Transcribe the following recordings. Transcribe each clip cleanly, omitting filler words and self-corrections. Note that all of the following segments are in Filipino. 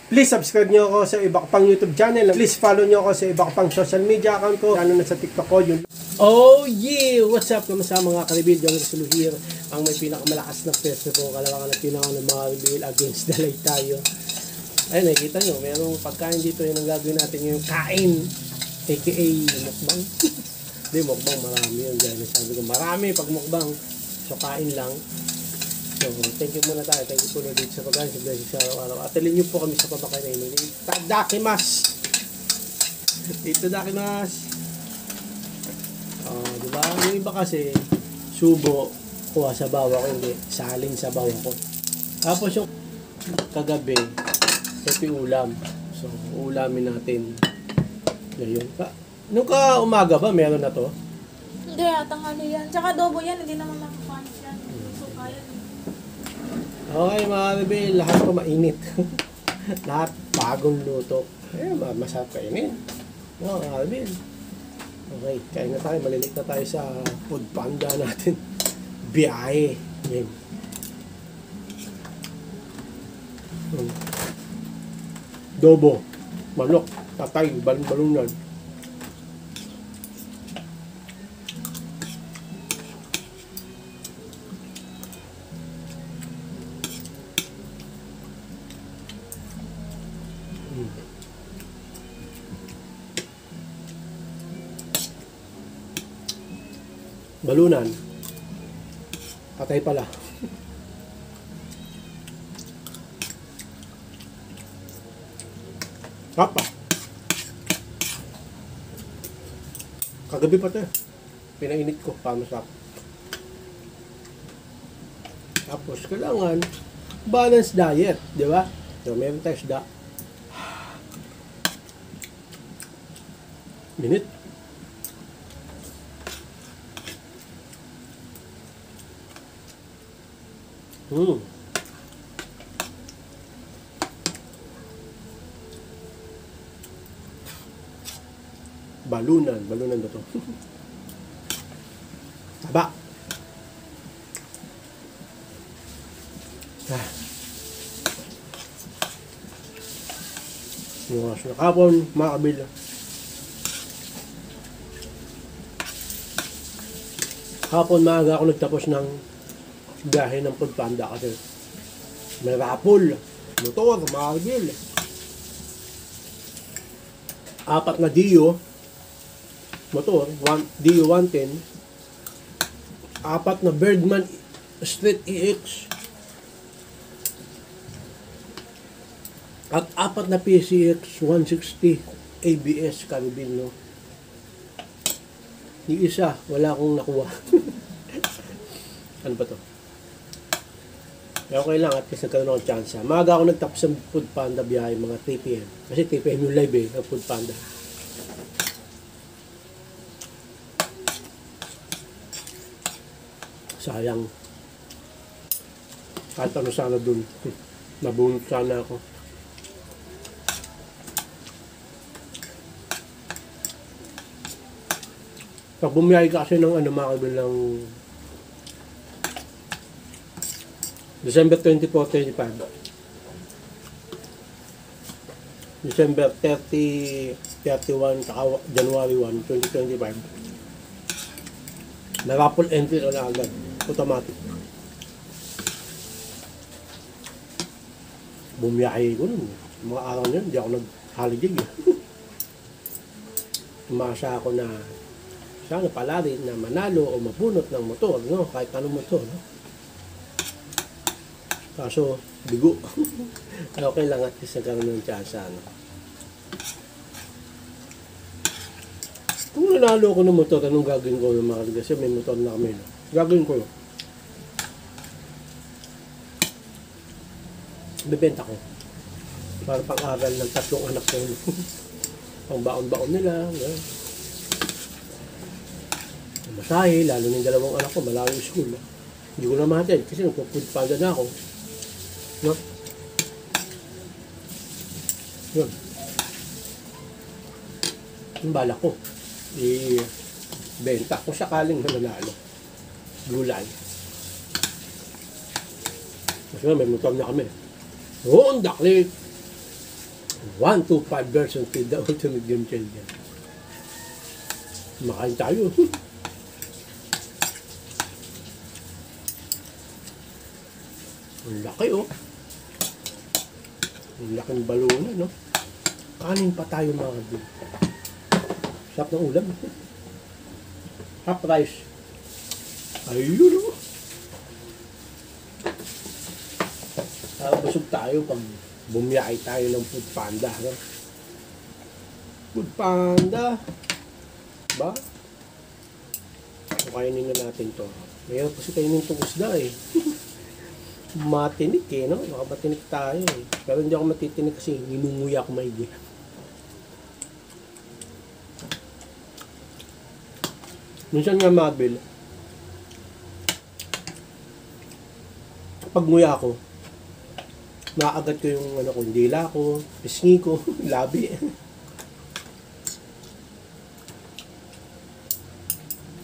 Please subscribe nyo ako sa iba ko pang YouTube channel. Please follow nyo ako sa iba ko pang social media account ko. Lalo na sa TikTok ko. Yun. Oh yeah! What's up? Kamusta mga karibil? Yung Suluhir. Ang may pinakamalakas na peso ko. Kalawangan na pinaka ng mga karibil against the light tayo. Ayun, nakikita nyo. Mayroong pagkain dito. Yung ang gagawin natin yung kain. AKA mukbang. Hindi, mukbang marami yun. Dahil sabi ko marami pag mukbang. So kain lang. So, thank you muna tayo. Thank you po na dito sa pagkain. Sa blessing sa araw-araw. Atalin niyo po kami sa pabakain na yun. Itadakimasu! Itadakimasu! Diba? Yung iba kasi, subo, kuha sa bawa ko. Hindi, salin sa bawa ko. Tapos yung kagabi, ito ulam. So, ulamin natin. Ngayon. Nung ka umaga ba, meron na to? Hindi, tanghali yan. Tsaka adobo yan, hindi naman makapanis yan. So, kaya Okay mga karibil, lahat po mainit. Lahat bagong luto. Masarap kainin. Mga karibil. Okay, kain na tayo. Malilik na tayo sa food panda natin. Biyahe. Yan. Dobo. Manok. Tatay. Balon-balunan. Balunan. Patay pala. Papa. Kagabi pa ito. Pinainit ko para masarap. Tapos kailangan balanced diet, di ba? So, meron tayo isda. Minute. Balunan ba to? Taba. Yung oras na kapon, mga kabila. Kapon maaga ako nagtapos ng biyahe ng food panda kasi may rapol, motor, mga kabila. 4 na Dio motor, Dio 110, 4 na Birdman Street EX, at 4 na PCX 160 ABS Caribbean, no? Yung isa, wala akong nakuha. Ano ba to? Okay lang, at least nagkaroon akong chance. Maaga ako nagtapos ng food panda biyahe, mga 3 PM. Kasi 3 PM yung live ng food panda. Sayang. Kahit ano sana dun. Nabunot sana ako. Pag bumiyahe ka kasi ng mga kabilang December 24, 25. December 30, 31, January 1, 2025. Na-raffle entry na agad. Automatic. Bumiyahe ko nun. Mga araw na yun, hindi ako nag-holiday. Umasa ako na sana pala rin na manalo o mabunot ng motor, no? Kahit anong motor, no? Kaso, bigo. Okay lang at least nagkaroon ng tiyasa, no? Kung nanalo ko ng motor, anong gagawin ko ng mga kasi may motor na kami, no? Gagawin ko yun. Bibenta ko. Para pang-aral ng 3 anak ko. Pang baon-baon nila. No? Masahe, lalo ng 2 anak ko, malayo yung school. No? Hindi ko na mahatid kasi nagpo-food panda na ako. No? Yun. Yung bala ko. I-benta kung sakaling mananalo. Gulay. Kasi may motor na kami. Honda Click. 125 version 3, the ultimate game changer. Makain tayo. Ang laki oh. Ang laking balona, no? Kanin pa tayo mga din. Sarap ng ulam. Half rice. Ayun oh. Busog tayo pag bumiyay tayo ng Food Panda. No? Food Panda. Ba? Kainin na natin to. Mayroon kasi kainin itong isda eh. Matinik eh, no? Baka matinik tayo eh. Pero hindi ako matitinik kasi ninunguya ako maigi. Minsan nga mabil. Pag nguya ako, naaagad ko yung ano ko, dila ko, pisngi ko, labi.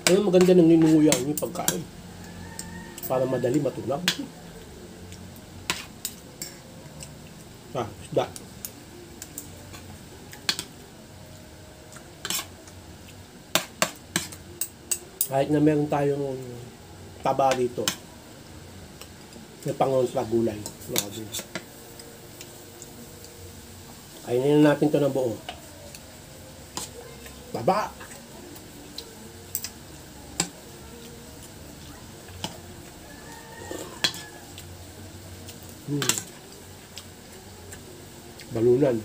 Kaya maganda ng ninunguya yung pagkain. Para madali matulog. Isda. Kahit na meron tayong taba dito, may pangontra gulay. Kainin na natin ito ng buo. Taba! Balunan.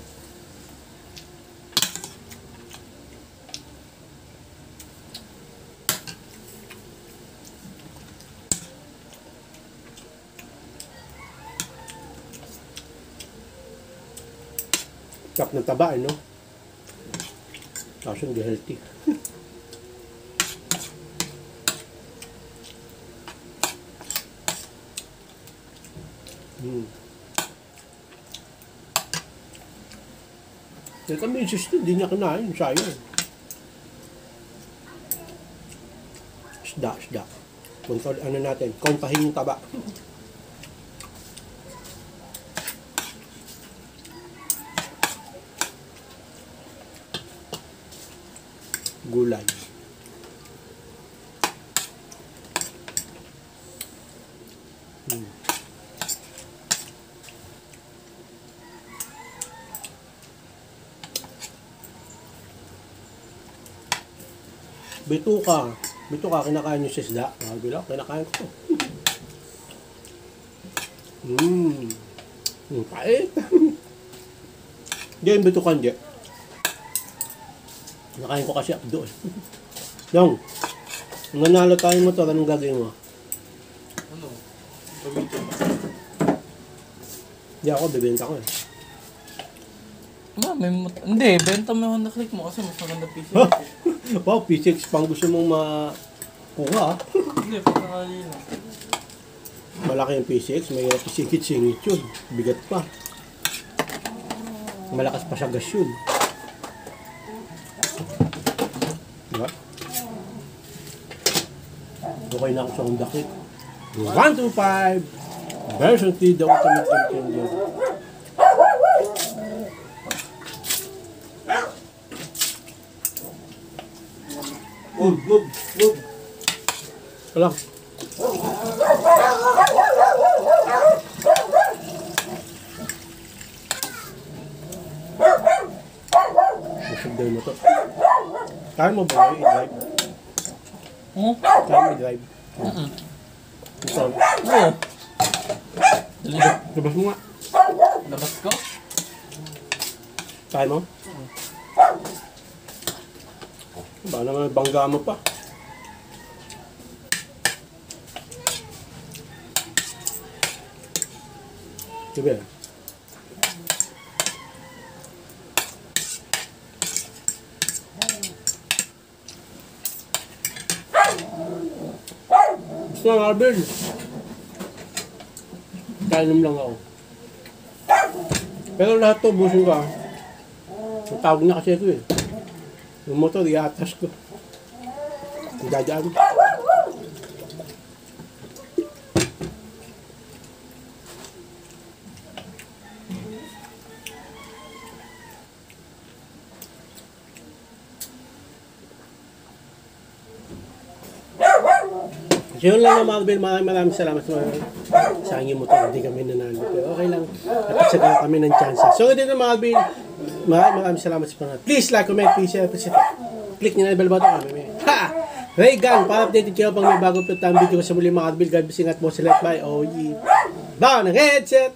Sarap ng taba, no? Kaso hindi healthy. Kaya kami insisted, hindi niya kinain. Sayang. Isda. Kontrol, ano natin, kontahin yung taba. Gulay. Bituka, kinakain nyo sa isda. Kinakain ko. Pait. Hindi yung bituka, hindi. Kinakain ko kasi abdo eh. Yung, nanalo tayong motor, anong gagawin mo? Ano? Pabito ba? Hindi ako, bibenta ko eh. Hindi, benta mo yung Honda Click mo kasi mas maganda PC. Wow, P6 pang gusto mong makuha. Hindi, pagkakali na. Malaki yung P6, may hirap isingit-singit yun. Bigat pa. Malakas pa sa gas yun. Diba? Okay na ako sa Honda Click. 125 version 3, the ultimate contender. Move. Wala. Masagday mo to. Kaya mo ba i-drive? Kaya mo i-drive? Ito. Oo. Dali. Labas mo nga. Labas ko? Kaya mo? Baka naman bangga mo pa. Sige. Gusto nga, Arben. Kainom lang ako. Pero lahat to, busong ka. Matawag na kasi ito eh. Yung motor, iatas ko. Dadaan. So yun lang na Marvel, maraming salamat sa angin mo to, hindi kami nanalo. Pero okay lang, napasagawa kami ng chance. So dito Marvel, maraming salamat sa panonood. Please like, comment, please share, please click nyo na yung bell button kami. Ha! Ray Gun, para updated kayo pang may bagong video ko sa muli Marvel. God bless, ingat mo sa let by. Oh yeah. Bawa ng headset!